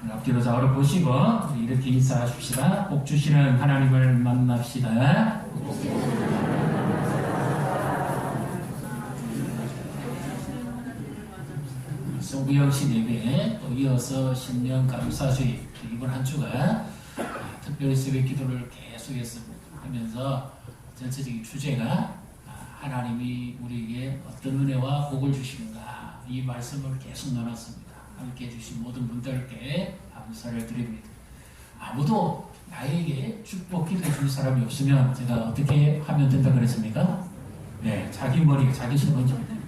앞뒤로 좌우로 보시고 이렇게 인사하십시다. 복 주시는 하나님을 만납시다. 송구영 씨에게 또 이어서 신년 감사주의 이번 한 주가 특별히 새벽 기도를 계속해서 하면서 전체적인 주제가 하나님이 우리에게 어떤 은혜와 복을 주시는가 이 말씀을 계속 나눴습니다. 함께 해주신 모든 분들께 감사를 드립니다. 아무도 나에게 축복 기도해 줄 사람이 없으면 제가 어떻게 하면 된다 그랬습니까? 네, 자기 머리에 자기 손 얹으면 됩니다.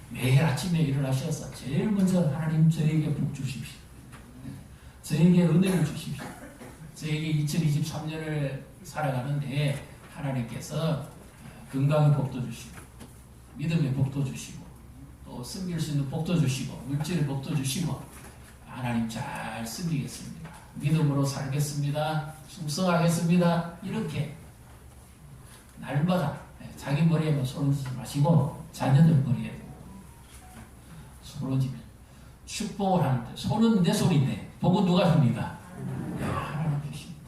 매일 아침에 일어나셔서 제일 먼저 하나님 저에게 복 주십시오. 저에게 은혜를 주십시오. 저에게 2023년을 살아가는데 하나님께서 건강의 복도 주시고 믿음의 복도 주시고 또 섬길 수 있는 복도 주시고 물질의 복도 주시고 하나님 잘 섬기겠습니다. 믿음으로 살겠습니다. 충성하겠습니다. 이렇게 날마다 자기 머리에만 손 얹지 마시고 자녀들 머리에 손 얹으면 축복을 하는데 손은 내 손인데 복은 누가 줍니까? 하나님 주십니다.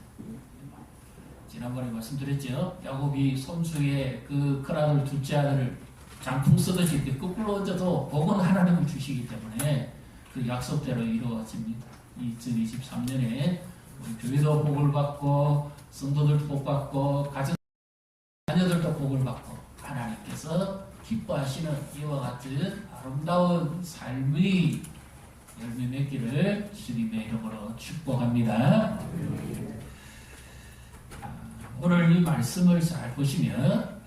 지난번에 말씀드렸죠. 야곱이 손수에 그 큰아들 둘째 아들을 장풍 쓰듯이 이렇게 거꾸로 얹어도 복은 하나님을 주시기 때문에 그 약속대로 이루어집니다. 2023년에 우리 교회도 복을 받고 성도들도 복 받고 가정 자녀들도 복을 받고 하나님께서 기뻐하시는 이와 같은 아름다운 삶의 열매 맺기를 주님의 이름으로 축복합니다. 오늘 이 말씀을 잘 보시면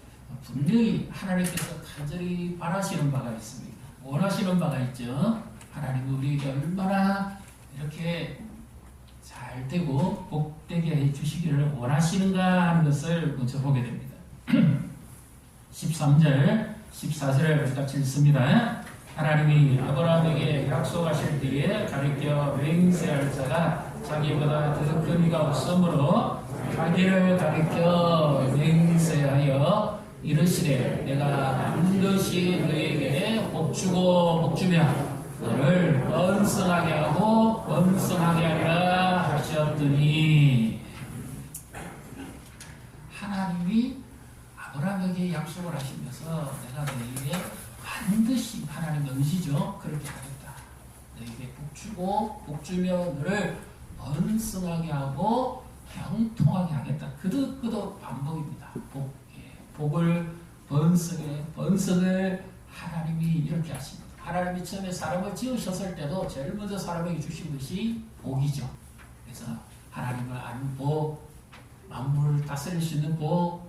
분명히 하나님께서 간절히 바라시는 바가 있습니다. 원하시는 바가 있죠. 하나님은 우리에게 얼마나 이렇게 잘 되고 복되게 해주시기를 원하시는가 하는 것을 먼저 보게 됩니다. 13절, 14절을 같이 읽습니다. 하나님이 아브라함에게 약속하실 때에 가리켜 맹세할 자가 자기보다 더 큰 이가 없으므로 자기를 가리켜 맹세하여 이르시되 내가 반드시 너에게 복주고 복주며 너를 번성하게 하고 번성하게 하리라 하셨더니 하나님이 아브라함에게 약속을 하시면서 내가 너에게 반드시 하나님의 의지죠. 그렇게 하겠다. 너에게 복주고 복주며 너를 번성하게 하고 형통하게 하겠다. 그득그득 반복입니다. 복을 번성을 하나님이 이렇게 하십니다. 하나님이 처음에 사람을 지으셨을 때도 제일 먼저 사람에게 주신 것이 복이죠. 그래서 하나님을 아는 복, 만물을 다스릴 수 있는 복,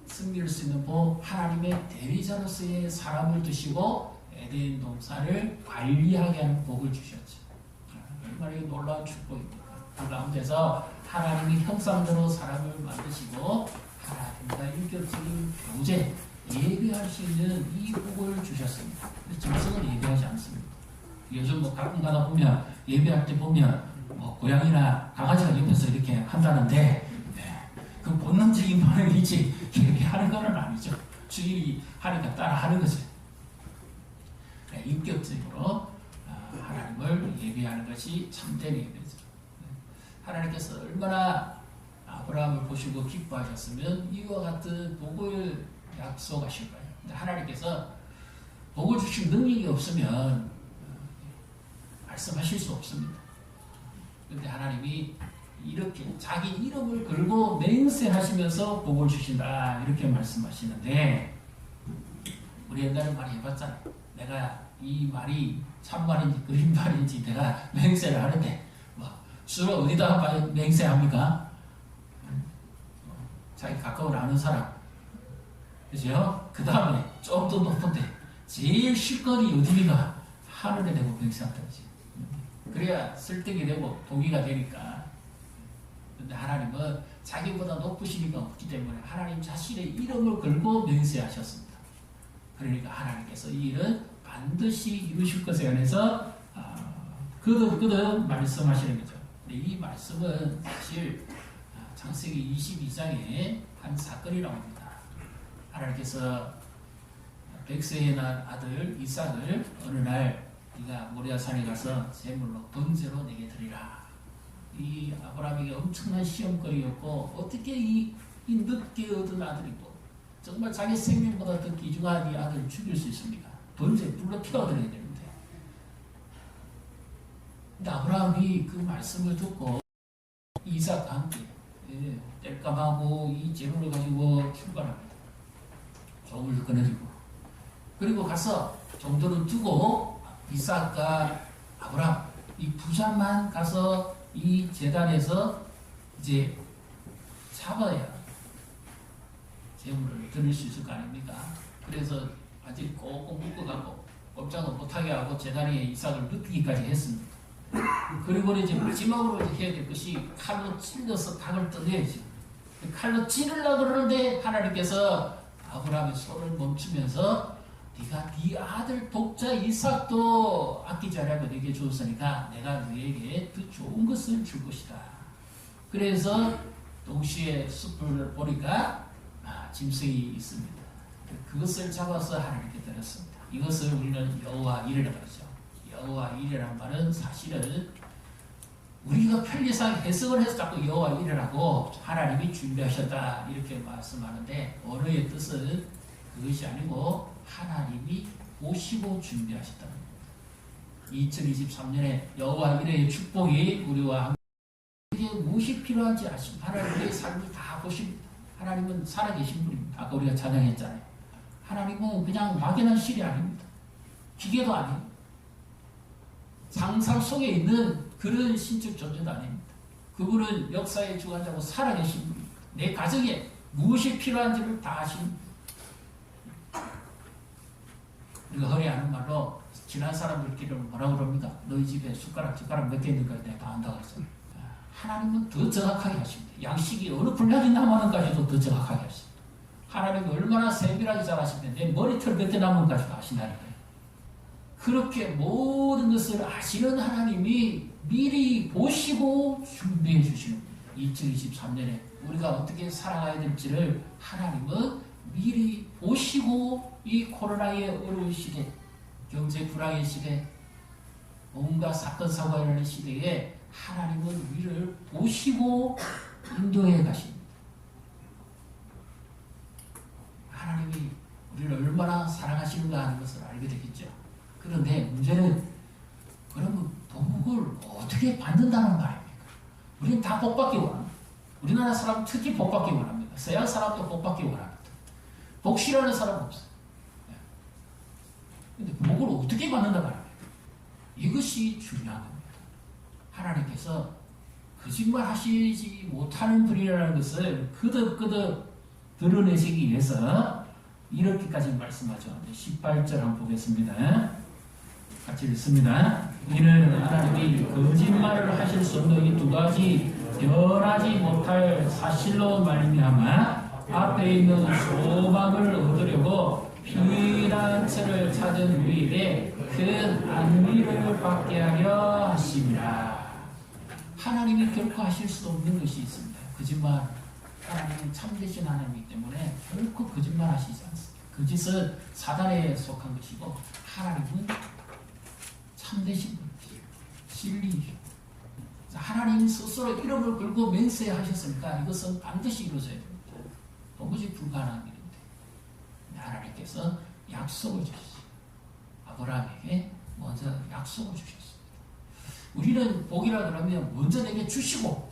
승리할 수 있는 복, 하나님의 대리자로서의 사람을 두시고 에덴 동산을 관리하게 하는 복을 주셨죠. 얼마나 놀라운 축복입니다. 그 가운데서 하나님이 형상대로 사람을 만드시고 하나님과 인격적인 교제, 예배할 수 있는 이 복을 주셨습니다. 정성은 예배하지 않습니다. 요즘 뭐 가끔 가다 보면 예배할 때 보면 뭐 고양이나 강아지가 옆에서 이렇게 한다는데 그 본능적인 반응이지 예배하는 건 아니죠. 주일이 하니까 따라 하는 거죠. 인격적으로 하나님을 예배하는 것이 참된 예배죠. 하나님께서 얼마나 아브라함을 보시고 기뻐하셨으면 이와 같은 복을 약속하실 거예요. 근데 하나님께서 복을 주실 능력이 없으면 말씀하실 수 없습니다. 그런데 하나님이 이렇게 자기 이름을 걸고 맹세하시면서 복을 주신다 이렇게 말씀하시는데 우리 옛날에 많이 해봤잖아요. 내가 이 말이 참말인지 거짓말인지 내가 맹세를 하는데 뭐 주로 어디다가 맹세합니까? 자기 가까운 아는 사람 그죠? 그 다음에 좀 더 높은데 제일 실거리 어디가 하늘에 대고 맹세한다지. 그래야 설득이 되고 동의가 되니까. 근데 하나님은 자기보다 높으신 이가 없기 때문에 하나님 자신의 이름을 걸고 맹세하셨습니다. 그러니까 하나님께서 이 일은 반드시 이루실 것에 관해서 거듭 말씀하시는 거죠. 근데 이 말씀은 사실 창세기 22장에 한 사건이 나옵니다. 하나님께서 백세의 난 아들 이삭을 어느 날 네가 모리아산에 가서 제물로 번제로 내게 드리라. 이 아브라함에게 엄청난 시험거리였고 어떻게 이 늦게 얻은 아들이고 정말 자기 생명보다 더 귀중한 이 아들을 죽일 수 있습니까? 번제 불러 태워드려야 되는데. 근데 아브라함이 그 말씀을 듣고 이삭과 함께 땔감하고 이 재물을 가지고 출발합니다. 종을 꺼내리고 그리고 가서 종들을 두고 이삭과 아브라함 이 부자만 가서 이 제단에서 이제 잡아야 재물을 드릴 수 있을 거 아닙니까? 그래서 아직 꼭꼭 묶어가고 꼼짝을 못하게 하고 제단에 이삭을 눕히기까지 했습니다. 그리고 이제 마지막으로 이제 해야 될 것이 칼로 찔러서 닭을 떠내야죠. 칼로 찌르려고 그러는데 하나님께서 아브라함의 손을 멈추면서 네가 네 아들 독자 이삭도 아끼지 않고 내게 주었으니까 내가 너에게 더 좋은 것을 줄 것이다. 그래서 동시에 숲을 보니까 짐승이 있습니다. 그것을 잡아서 하나님께 드렸습니다. 이것을 우리는 여호와 이레라고 하죠. 여호와 이레라는 말은 사실은 우리가 편리상 해석을 해서 자꾸 여호와 이레라고 하나님이 준비하셨다 이렇게 말씀하는데 언어의 뜻은 그것이 아니고 하나님이 보시고 준비하셨다는 겁니다. 2023년에 여호와 이레의 축복이 우리와 함께 이게 무엇이 필요한지 아십니까? 하나님의 삶을 다 보십니다. 하나님은 살아계신 분입니다. 아까 우리가 찬양했잖아요. 하나님은 그냥 막연한 실이 아닙니다. 기계도 아니에요. 상상 속에 있는 그런 신적 존재도 아닙니다. 그분은 역사의 주관자고 살아계신 분입니다. 내 가정에 무엇이 필요한지를 다 아십니다. 우리가 허리 하는 말로 지난 사람들끼리는 뭐라고 그럽니까? 너희 집에 숟가락 몇 개 있는가 내가 다 안다고 했어요. 하나님은 더 정확하게 하십니다. 양식이 어느 분량이 남았는가지도 더 정확하게 하십니다. 하나님이 얼마나 세밀하게 잘 하시는데 내 머리털 몇 개 남은가지도 아신다니까요. 그렇게 모든 것을 아시는 하나님이 미리 보시고 준비해 주시는 거예요. 2023년에 우리가 어떻게 살아가야 될지를 하나님은 미리 보시고 이 코로나의 어려운 시대, 경제 불황의 시대, 온갖 사건 사고가 일어나는 시대에 하나님은 우리를 보시고 인도해 가십니다. 하나님이 우리를 얼마나 사랑하시는가 하는 것을 알게 되겠죠. 그런데 문제는 그러면 복을 어떻게 받는다는 말입니까? 우리는 다 복받기 원합니다. 우리나라 사람 특히 복받기 원합니다. 서양 사람도 복받기 원합니다. 복 싫어하는 사람은 없어요. 그런데 복을 어떻게 받는다 말입니까? 이것이 중요한 겁니다. 하나님께서 거짓말 하시지 못하는 분이라는 것을 거듭거듭 드러내시기 위해서 이렇게까지 말씀하죠. 18절 한번 보겠습니다. 같이 읽습니다. 이는 하나님이 거짓말을 하실 수 없는 이 두 가지 변하지 못할 사실로 말미암아 앞에 있는 소망을 얻으려고 피난처를 찾은 우리에게 큰 안위를 받게 하려 하심이라. 하나님이 결코 하실 수 없는 것이 있습니다. 거짓말. 하나님은 참되신 하나님이기 때문에 결코 거짓말 하시지 않습니다. 거짓은 사단에 속한 것이고 하나님은 참되신 분이시죠. 진리이죠. 하나님 스스로 이름을 걸고 맹세하셨으니까 이것은 반드시 이루어져야 됩니다. 도무지 불가능한 일인데 하나님께서 약속을 주셨어요. 아브라함에게 먼저 약속을 주셨습니다. 우리는 복이라 그러면 먼저 내게 주시고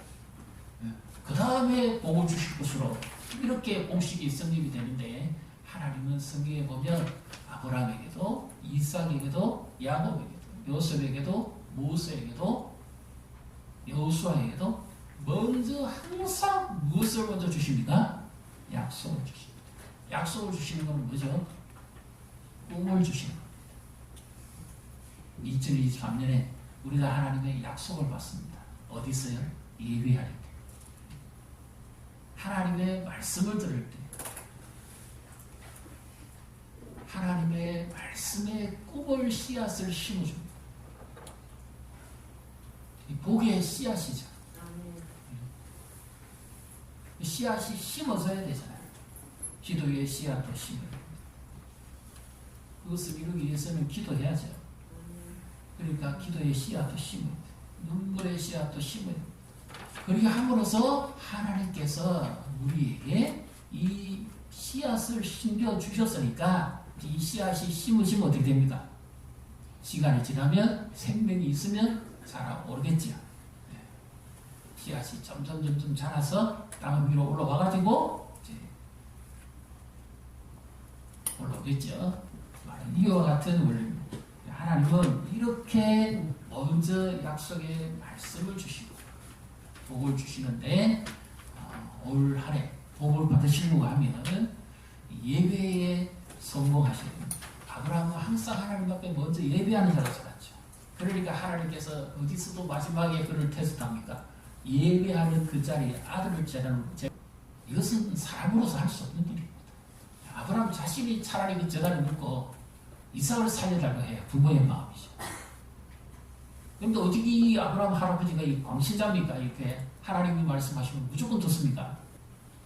그 다음에 복을 주실 것으로 이렇게 공식이 성립이 되는데 하나님은 성경에 보면 아브라함에게도 이삭에게도 야곱에게도 요셉에게도 모세에게도 여호수아에게도 먼저 항상 무엇을 먼저 주십니까? 약속을 주십니다. 약속을 주시는 건 뭐죠? 꿈을 주시는 겁니다. 2023년에 우리가 하나님의 약속을 받습니다. 어디서요? 예배할 때. 하나님의 말씀을 들을 때. 하나님의 말씀의 꿈을 씨앗을 심어줍니다. 이 복의 씨앗이죠. 씨앗이 심어져야 되잖아요. 기도의 씨앗도 심어야 됩니다. 그것을 이루기 위해서는 기도해야죠. 그러니까 기도의 씨앗도 심어야 돼. 눈물의 씨앗도 심어야 돼. 그렇게 함으로써 하나님께서 우리에게 이 씨앗을 심겨 주셨으니까 이 씨앗이 심으시면 어떻게 됩니까? 시간이 지나면 생명이 있으면 자라오르겠지요. 씨앗이 점점 자라서 땅 위로 올라와가지고 이제 올라오겠죠. 이와 같은 원리입니다. 하나님은 이렇게 먼저 약속의 말씀을 주시고 복을 주시는데 올 한해 복을 받으시려고 하면 예배에 성공하셔야 됩니다. 아브라함은 항상 하나님 앞에 먼저 예배하는 자로 살았죠. 그러니까 하나님께서 어디서도 마지막에 그를 테스트합니까? 예배하는 그 자리에 아들을 제단으로 이것은 사람으로서 할 수 없는 일입니다. 아브라함 자신이 차라리 그 제단을 놓고 이삭을 살려달라고 해요. 부모의 마음이죠. 그런데 어떻게 이 아브라함 할아버지가 이 광신자입니까? 이렇게 하나님이 말씀하시면 무조건 듣습니까?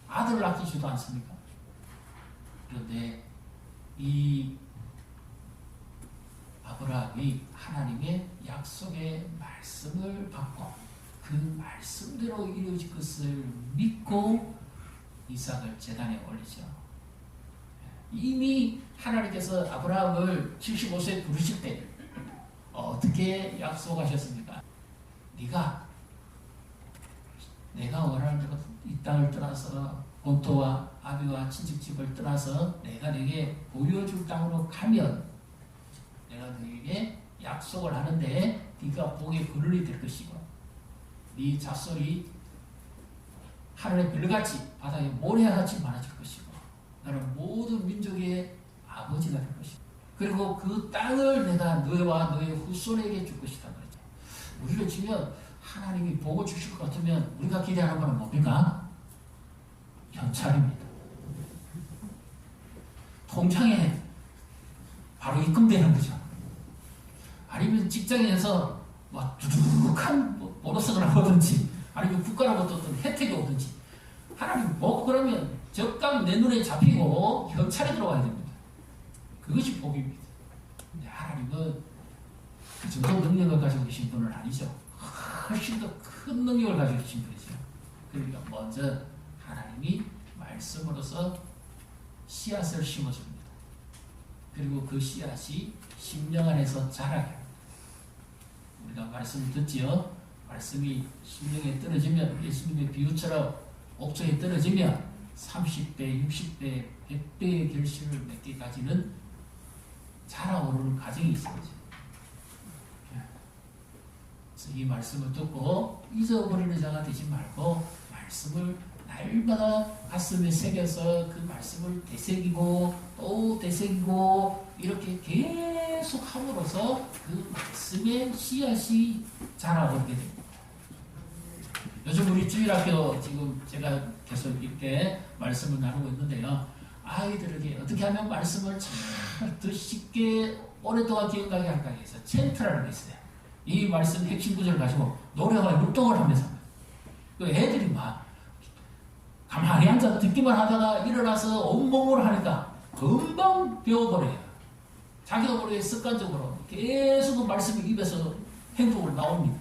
아들을 낳기지도 않습니까? 그런데 이 아브라함이 하나님의 약속의 말씀을 받고 그 말씀대로 이루어질 것을 믿고 이삭을 제단에 올리죠. 이미 하나님께서 아브라함을 75세에 부르실 때 어떻게 약속하셨습니까? 네가 내가 원하는 대로 이 땅을 떠나서 본토와 아비와 친척집을 떠나서 내가 네게 보여줄 땅으로 가면 내가 너에게 약속을 하는데 네가 복의 그늘이 될 것이고 네 자손이 하늘의 별같이 바다의 모래같이 많아질 것이고 나는 모든 민족의 아버지가 될 것이고 그리고 그 땅을 내가 너와 너의 후손에게 줄 것이다 그랬죠. 우리를 치면 하나님이 복을 주실 것 같으면 우리가 기대하는 것은 뭡니까? 현찰입니다. 통장에 바로 입금되는 거죠. 아니면 직장에서 막 두둑한 보너스가 나오든지 아니면 국가로부터 어떤 혜택이 오든지 하나님 복 그러면 적감 내 눈에 잡히고 현찰에 들어와야 됩니다. 그것이 복입니다. 하나님은 그 정도 능력을 가지고 계신 분은 아니죠. 훨씬 더 큰 능력을 가지고 계신 분이죠. 그러니까 먼저 하나님이 말씀으로서 씨앗을 심어줍니다. 그리고 그 씨앗이 심령 안에서 자라게 합니다. 우리가 말씀을 듣지요. 말씀이 심령에 떨어지면 예수님의 비유처럼 옥초에 떨어지면 30배, 60배, 100배의 결실을 맺기까지는 자라오르는 과정이 있어야죠. 그래서 이 말씀을 듣고 잊어버리는 자가 되지 말고 말씀을 날마다 가슴에 새겨서 그 말씀을 되새기고 또 되새기고 이렇게 계속 함으로써 그 말씀의 씨앗이 자라오게 됩니다. 요즘 우리 주일학교 지금 제가 계속 이렇게 말씀을 나누고 있는데요. 아이들에게 어떻게 하면 말씀을 잘 더 쉽게 오랫동안 기억하게 할까 해서 챈트라는 게 있어요. 이 말씀 핵심 구절을 가지고 노래와 율동을 하면서 그 애들이 막 가만히 앉아 듣기만 하다가 일어나서 온몸으로 하니까 금방 배워버려요. 자기가 모르게 습관적으로 계속 그 말씀이 입에서 행동으로 나옵니다.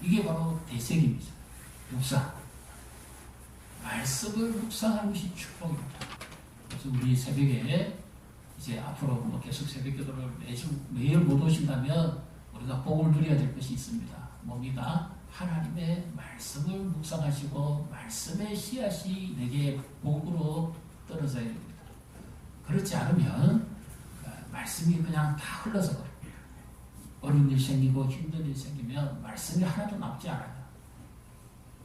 이게 바로 대세입니다. 묵상. 말씀을 묵상하는 것이 축복입니다. 그래서 우리 새벽에 이제 앞으로 뭐 계속 새벽 기도를 매일 못 오신다면 우리가 복을 누려야 될 것이 있습니다. 뭡니까? 하나님의 말씀을 묵상하시고 말씀의 씨앗이 내게 복으로 떨어져야 됩니다. 그렇지 않으면 말씀이 그냥 다 흘러서 버립니다. 어려운 일 생기고 힘든 일 생기면 말씀이 하나도 남지 않아요.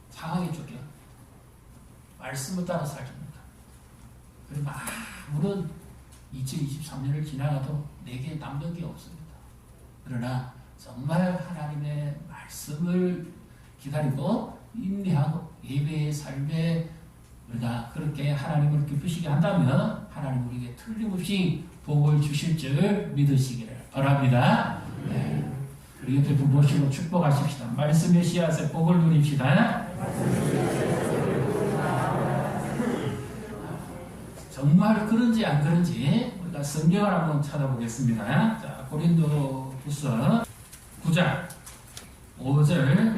상하게 쫓겨. 말씀을 따라 살줍니다. 그리고 아무런 2023년을 지나가도 내게 남는 게 없습니다. 그러나 정말 하나님의 말씀을 기다리고 인내하고 예배의 삶에 우리가 그렇게 하나님을 기쁘시게 한다면 하나님 우리에게 틀림없이 복을 주실 줄 믿으시기를 바랍니다. 네. 우리 옆에 분 모시고 축복하십시다. 말씀의 씨앗에 복을 누립시다. 정말 그런지 안 그런지 우리가 성경을 한번 찾아보겠습니다. 자, 고린도후서 9장 5절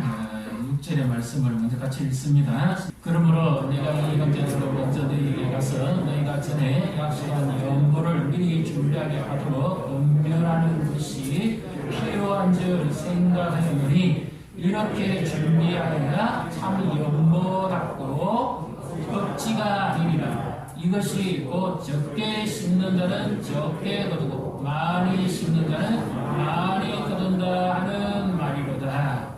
6절의 말씀을 먼저 같이 읽습니다. 그러므로 내가 이 형제들로 먼저 너희에게 가서 너희가 전에 약속한 연보를 미리 준비하게 하도록 은멸하는 것이 필요한 줄 생각하노니 이렇게 준비하여야 참 연보답고 겁지가 아니니라. 이것이 곧 적게 심는 자는 적게 거두고 많이 심는 자는 많이 거둔다 하는 말이로다.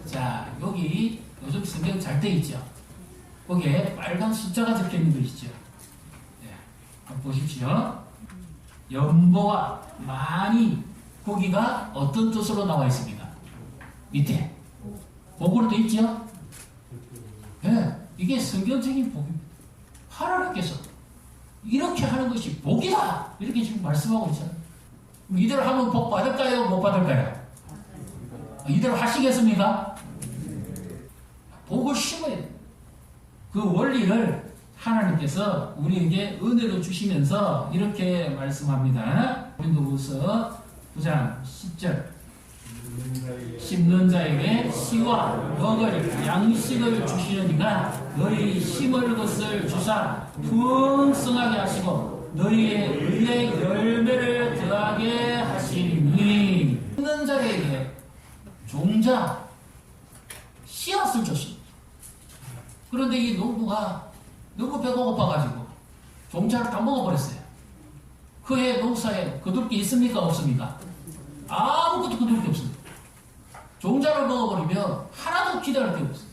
자, 여기 요즘 성경 잘 돼 있죠? 거기에 빨간 숫자가 적혀 있는 거 있죠? 네, 한번 보십시오. 연보와 많이, 거기가 어떤 뜻으로 나와 있습니까? 밑에 복으로 돼 있죠? 네, 이게 성경적인 복입니다. 하나님께서 이렇게 하는 것이 복이다! 이렇게 지금 말씀하고 있잖아요. 이대로 하면 복 받을까요? 못 받을까요? 이대로 하시겠습니까? 복을 심어야 돼요. 그 원리를 하나님께서 우리에게 은혜로 주시면서 이렇게 말씀합니다. 고린도후서 9장 10절 심는 자에게 씨와 먹을 양식을 주시려니가 너희 심을 것을 주사 풍성하게 하시고 너희의 의의 열매를 더하게 하시니 심는 자에게 종자 씨앗을 줬습니다. 그런데 이 농부가 너무 배가 고파가지고 종자를 다 먹어버렸어요. 그의 농사에 거둘 게 있습니까? 없습니까? 아무것도 거둘 게 없습니다. 종자를 먹어버리면 하나도 기대할 게 없어요.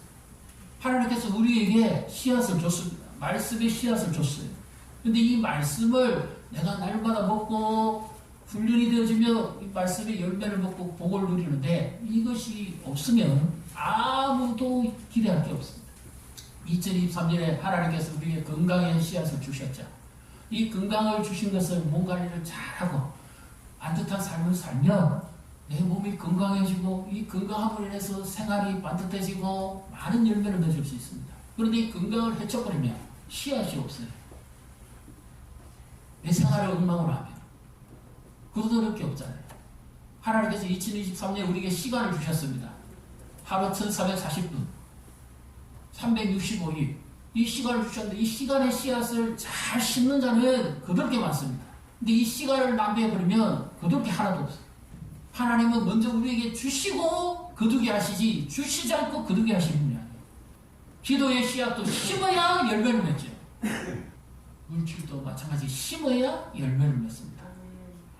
하나님께서 우리에게 씨앗을 줬습니다. 말씀의 씨앗을 줬어요. 근데 이 말씀을 내가 날마다 먹고 훈련이 되어지며 이 말씀의 열매를 먹고 복을 누리는데 이것이 없으면 아무도 기대할 게 없습니다. 2023년에 하나님께서 우리에게 건강의 씨앗을 주셨죠. 이 건강을 주신 것을 몸 관리를 잘하고 반듯한 삶을 살면 내 몸이 건강해지고 이 건강함으로 인해서 생활이 반듯해지고 많은 열매를 맺을 수 있습니다. 그런데 이 건강을 해쳐버리면 씨앗이 없어요. 내 생활을 엉망으로 하면 그것도 어렵게 없잖아요. 하나님께서 2023년에 우리에게 시간을 주셨습니다. 하루 1440분 365일 이 시간을 주셨는데 이 시간의 씨앗을 잘 심는 자는 거둘 게 많습니다. 근데 이 시간을 낭비해버리면 거둘 게 하나도 없어요. 하나님은 먼저 우리에게 주시고 거두게 하시지 주시지 않고 거두게 하시는 분이 아니에요. 기도의 씨앗도 심어야 열매를 맺죠. 물질도 마찬가지 심어야 열매를 맺습니다.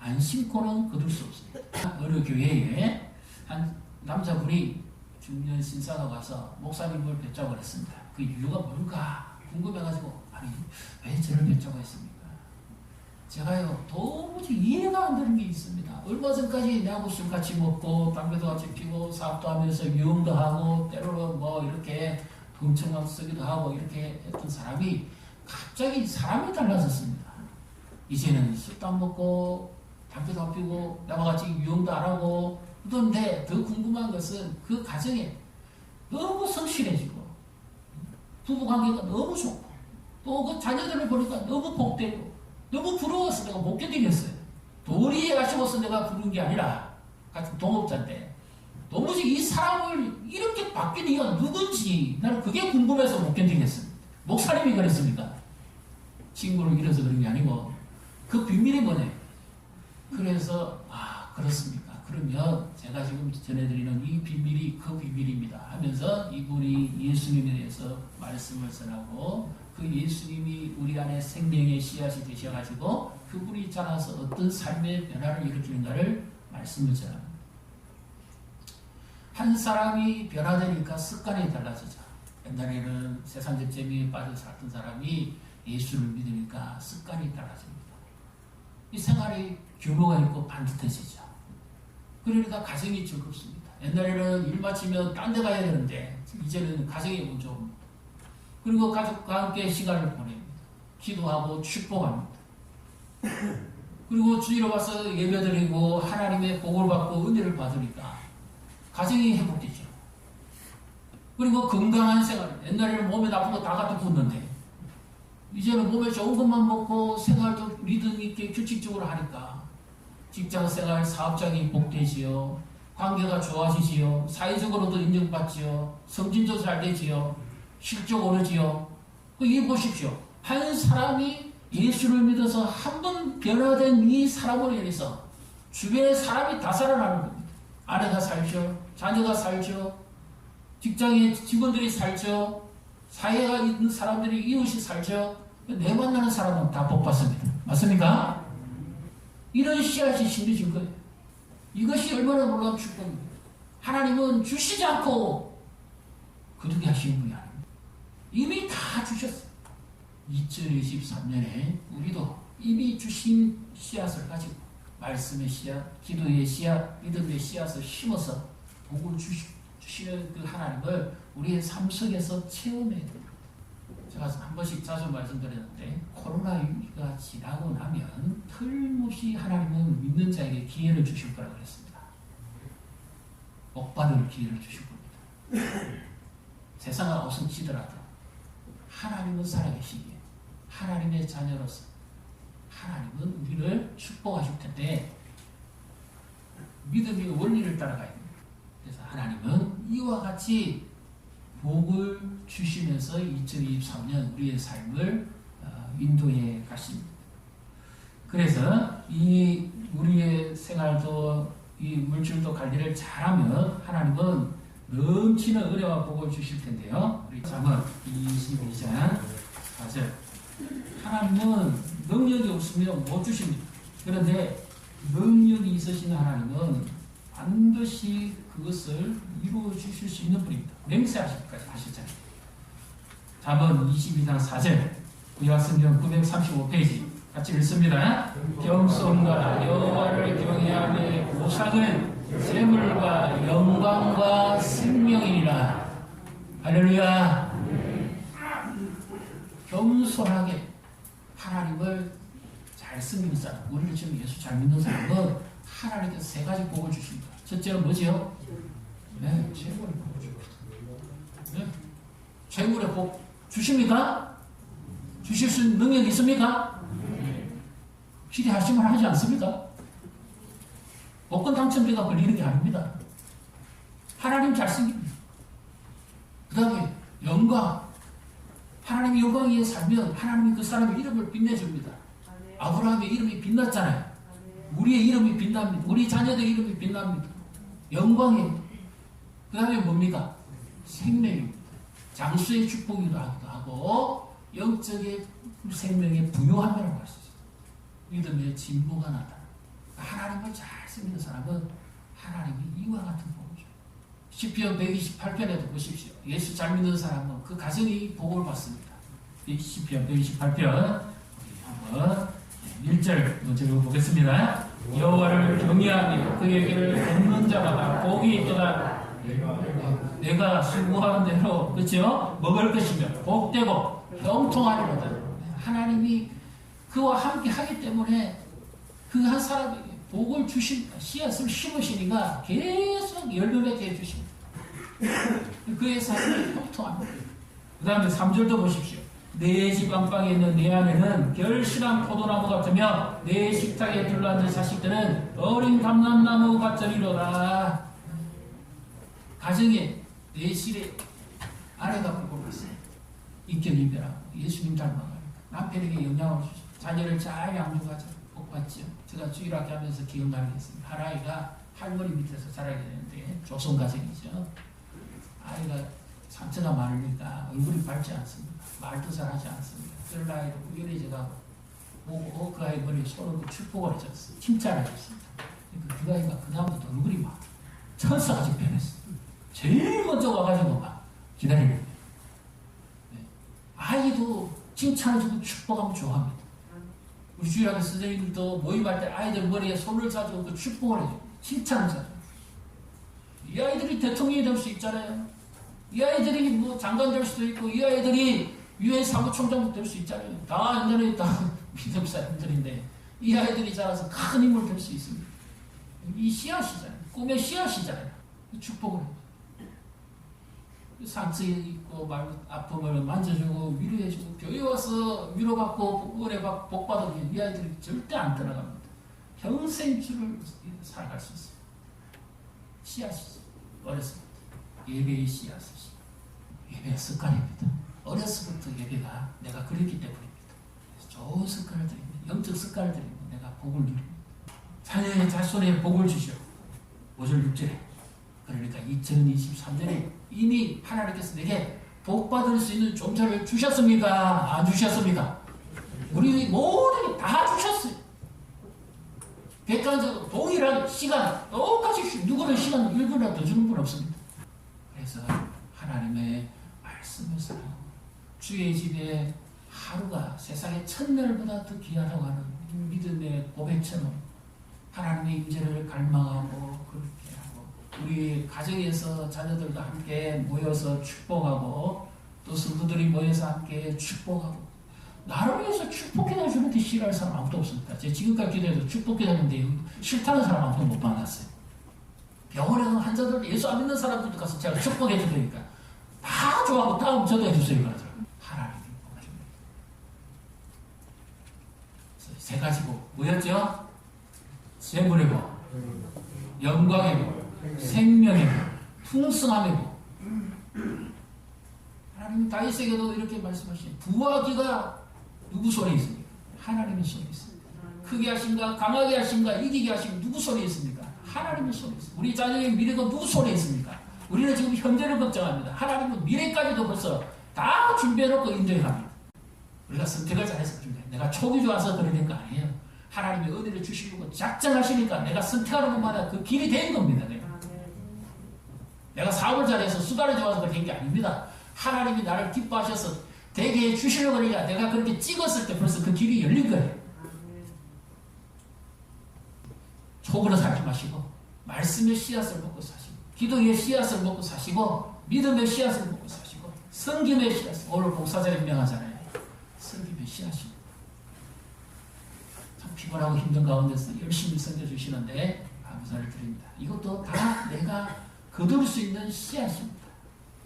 안 심고는 거둘 수 없습니다. 어느 교회에 한 남자분이 중년 신사가 가서 목사님을 뵙자고 했습니다. 그 이유가 뭘까 궁금해가지고 아니 왜 저를 뵙자고 했습니까? 제가요 도무지 이해가 안 되는 게 있습니다. 얼마 전까지 내하고 술 같이 먹고 담배도 같이 피고 사업도 하면서 유흥도 하고 때로는 뭐 이렇게 덩청만 쓰기도 하고 이렇게 했던 사람이 갑자기 사람이 달라졌습니다. 이제는 술도 안 먹고 담배도 안 피고 나와 같이 유흥도 안 하고 그런데 더 궁금한 것은 그 가정에 너무 성실해지고 부부관계가 너무 좋고 또 그 자녀들을 보니까 너무 복되고 너무 부러워서 내가 못 견디겠어요. 도리 아쉬워서 내가 부른 게 아니라 같은 동업자인데 도무지 이 사람을 이렇게 바뀐 이유가 누군지 나는 그게 궁금해서 못 견디겠습니다. 목사님이 그랬습니까? 친구를 잃어서 그런 게 아니고 그 비밀이 뭐냐? 그래서 그렇습니까? 그러면 제가 지금 전해드리는 이 비밀이 그 비밀입니다 하면서 이분이 예수님에 대해서 말씀을 전하고 그 예수님이 우리 안에 생명의 씨앗이 되셔가지고 그분이 자라서 어떤 삶의 변화를 일으키는가를 말씀을 전합니다. 한 사람이 변화되니까 습관이 달라지죠. 옛날에는 세상적 재미에 빠져 살던 사람이 예수를 믿으니까 습관이 달라집니다. 이 생활이 규모가 있고 반듯해지죠. 그러니까 가정이 즐겁습니다. 옛날에는 일 마치면 딴 데 가야 되는데 이제는 가정이 먼저 그리고 가족과 함께 시간을 보냅니다. 기도하고 축복합니다. 그리고 주일에 와서 예배드리고 하나님의 복을 받고 은혜를 받으니까 가정이 회복되죠. 그리고 건강한 생활. 옛날에는 몸에 나쁜 거 다 갖다 붓는데 이제는 몸에 좋은 것만 먹고 생활도 리듬 있게 규칙적으로 하니까 직장 생활, 사업장이 복되지요. 관계가 좋아지지요. 사회적으로도 인정받지요. 성진도 잘 되지요. 실적 오르지요. 이 보십시오. 한 사람이 예수를 믿어서 한 번 변화된 이 사람으로 인해서 주변의 사람이 다 살아나는 겁니다. 아내가 살죠. 자녀가 살죠. 직장의 직원들이 살죠. 사회가 있는 사람들이 이웃이 살죠. 내 만나는 사람은 다 복받습니다. 맞습니까? 이런 씨앗이 심겨진 거예요. 이것이 얼마나 놀라운 축복입니다. 하나님은 주시지 않고 거두게 하시는 분이 아닙니다. 이미 다 주셨어요. 2023년에 우리도 이미 주신 씨앗을 가지고 말씀의 씨앗, 기도의 씨앗, 믿음의 씨앗을 심어서 복을 주시는 그 하나님을 우리의 삶 속에서 체험해야 됩니다. 제가 한 번씩 자주 말씀드렸는데 코로나19가 지나고 나면 틀림없이 하나님은 믿는 자에게 기회를 주실 거라고 그랬습니다. 복받을 기회를 주실 겁니다. 세상은 어성치더라도 하나님은 살아계시기에 하나님의 자녀로서 하나님은 우리를 축복하실 텐데 믿음의 원리를 따라가야 됩니다. 그래서 하나님은 이와 같이 복을 주시면서 2023년 우리의 삶을 인도해 가십니다. 그래서 이 우리의 생활도 이 물질도 관리를 잘하면 하나님은 넘치는 은혜와 복을 주실 텐데요. 우리 잠언 22장 4절. 하나님은 능력이 없으면 못 주십니다. 그런데 능력이 있으신 하나님은 반드시 그것을 이루어 주실 수 있는 분입니다. 맹세하실까지 하셨잖아요. 잠언 22장 4절. 구약성경 935페이지 같이 읽습니다. 겸손과 여호와를 경외하며 보상은 재물과 영광과 생명이니라. 할렐루야. 겸손하게 하나님을 잘 섬기는 사람, 우리를 지금 예수 잘 믿는 사람은 하나님께서 세 가지 복을 주십니다. 첫째는 뭐지요? 네, 재물의 복을 주십니다. 네? 재물의 복 주십니까? 주실 수 있는 능력이 있습니까? 기대하시면 하지 않습니까? 복권 당첨자가 걸리는 게 아닙니다. 하나님 잘생깁니다. 그 다음에 영광. 하나님의 영광 위에 살면 하나님이 그 사람의 이름을 빛내줍니다. 아브라함의 이름이 빛났잖아요. 우리의 이름이 빛납니다. 우리 자녀들의 이름이 빛납니다. 영광이에요. 그 다음에 뭡니까? 생명입니다. 장수의 축복이기도 하고 영적의 생명의 부유함이라고 할 수 있어요. 믿음의 진보가 나타나. 하나님을 잘 섬기는 사람은 하나님이 이와 같은 복을 줘요. 시편 128편에도 보십시오. 예수 잘 믿는 사람은 그 가정이 복을 받습니다. 시편 128편 한번 1절 먼저 읽어보겠습니다. 여호와를 경외하며 그에게를 걷는 자마다 복이 있도다. 내가 수고하는 대로 그렇죠? 먹을 것이며 복되고 형통하리로다. 하나님이 그와 함께 하기 때문에 그 한 사람에게 복을 주십니다. 씨앗을 심으시니까 계속 열매맺게 해주십니다. 그의 삶이 형통합니다. 그 다음에 3절도 보십시오. 내 집 안방에 있는 내 아내는 결실한 포도나무 같으며 내 식탁에 둘러앉은 자식들은 어린 감람나무 같으리로다. 가정에 내실에 아내가 복을 받습니다. 인격이별하고 예수님 닮아가니까 남편에게 영향을 주십니다. 자녀를 잘 양육하자. 복 받죠. 제가 주일학교 하면서 기억나게 했습니다. 한 아이가 할머니 밑에서 자라게 되는데 조선 가정이죠. 아이가 상처가 많으니까 얼굴이 밝지 않습니다. 말도 잘하지 않습니다. 그런 아이를 우연히 보고 그 아이 머리에 손을 축복을 해줬어요. 칭찬을 해줬습니다. 그 아이가 그 다음부터 얼굴이 막 천사같이 변했어요. 제일 먼저 와가지고 막 기다리는 거예요. 네. 아이도 칭찬해주고 축복하면 좋아합니다. 우리 주일학교 선생님들도 모임할 때 아이들 머리에 손을 잡고 그 축복을 해줘요. 칭찬을 해줘요. 이 아이들이 대통령이 될 수 있잖아요. 이 아이들이 뭐 장관 될 수도 있고, 이 아이들이 유엔 사무총장도 될 수 있잖아요. 다 옛날에 다 믿음 사람들인데, 이 아이들이 자라서 큰 힘을 될 수 있습니다. 이 씨앗이잖아요. 꿈의 씨앗이잖아요. 축복을 해요. 상처 있고 아픔을 만져주고 위로해주고 교회 와서 위로받고 은혜받고 복받으면 이 아이들이 절대 안 떠나갑니다. 평생 줄을 살아갈 수 있어요. 씨앗이죠. 어렸을 때 예배의 씨앗이 예배의 습관입니다. 어렸을부터 예배가 내가 그랬기 때문입니다. 좋은 습관을 드립니다. 영적 습관을 드립니다. 내가 복을 누립니다. 자녀의 자손의 복을 주시오. 5절 6절에 그러니까 2023년에 이미 하나님께서 내게 복 받을 수 있는 존재를 주셨습니까? 안 주셨습니까? 우리 모두에게 다 주셨어요. 객관적으로 동일한 시간 똑같이 누구는 시간 1분이라도 더 주는 분 없습니다. 그래서 하나님의 말씀을 사랑하고 주의 집에 하루가 세상의 천년보다 더 귀하다고 하는 믿음의 고백처럼 하나님의 임재를 갈망하고 그렇게 하고 우리 가정에서 자녀들과 함께 모여서 축복하고 또 성도들이 모여서 함께 축복하고 나를 위해서 축복해다 주는데 싫어할 사람 아무도 없습니다. 제가 지금까지 기도해도 축복해다는데 싫다는 사람 아무도 못 만났어요. 병원에 가서 환자들 예수 안 믿는 사람들도 가서 제가 축복해 주니까 다 좋아하고 다음 저도 해주세요. 그러더라고요. 하나님이 복줍니다. 세 가지 복 뭐였죠? 재물의 복, 영광의 복, 생명의 복, 풍성함의 복. 하나님 다윗에게도 이렇게 말씀하시죠. 부하기가 누구 손에 있습니까? 하나님의 손에 있습니다. 크게 하신가, 강하게 하신가, 이기게 하신가, 누구 손에 있습니까? 하나님의 손에 있습니다. 우리 자녀의 미래가 누구 손에 있습니까? 우리는 지금 현재를 걱정합니다. 하나님은 미래까지도 벌써 다 준비해놓고 인정합니다. 우리가 선택을 잘해서 그런데 내가 촉이 좋아서 그러는 거 아니에요. 하나님의 은혜를 주시려고 작정하시니까 내가 선택하는 것마다 그 길이 된 겁니다. 내가 사업을 잘해서 수단이 좋아서 그런 게 아닙니다. 하나님이 나를 기뻐하셔서 되게 해주시려고 그러니까 내가 그렇게 찍었을 때 벌써 그 길이 열린 거예요. 촉으로 살지 마시고 말씀의 씨앗을 먹고 사시고 기도의 씨앗을 먹고 사시고 믿음의 씨앗을 먹고 사시고 성김의 씨앗. 오늘 목사자 임명하잖아요. 성김의 씨앗입니다. 참 피곤하고 힘든 가운데서 열심히 섬겨주시는데 감사를 드립니다. 이것도 다 내가 거둘 수 있는 씨앗입니다.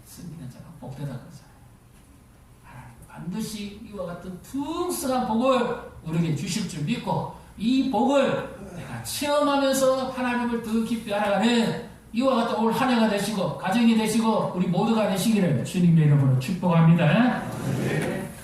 섬기는 자가 복되다 그러잖아요. 하나님 반드시 이와 같은 풍성한 복을 우리에게 주실 줄 믿고 이 복을 내가 체험하면서 하나님을 더 깊이 알아가는 이와 같은 올 한 해가 되시고 가정이 되시고 우리 모두가 되시기를 주님의 이름으로 축복합니다.